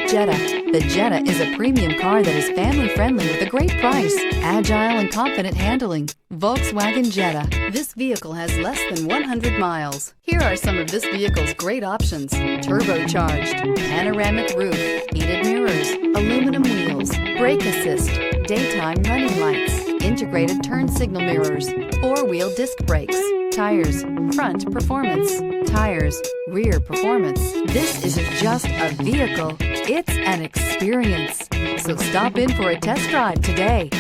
Jetta. The Jetta is a premium car that is family-friendly with a great price, agile and confident handling. Volkswagen Jetta. This vehicle has less than 100 miles. Here are some of this vehicle's great options: turbocharged, panoramic roof, heated mirrors, aluminum wheels, brake assist, daytime running lights, integrated turn signal mirrors, four-wheel disc brakes, tires, front performance, tires, rear performance. This isn't just a vehicle, it's an experience. So stop in for a test drive today.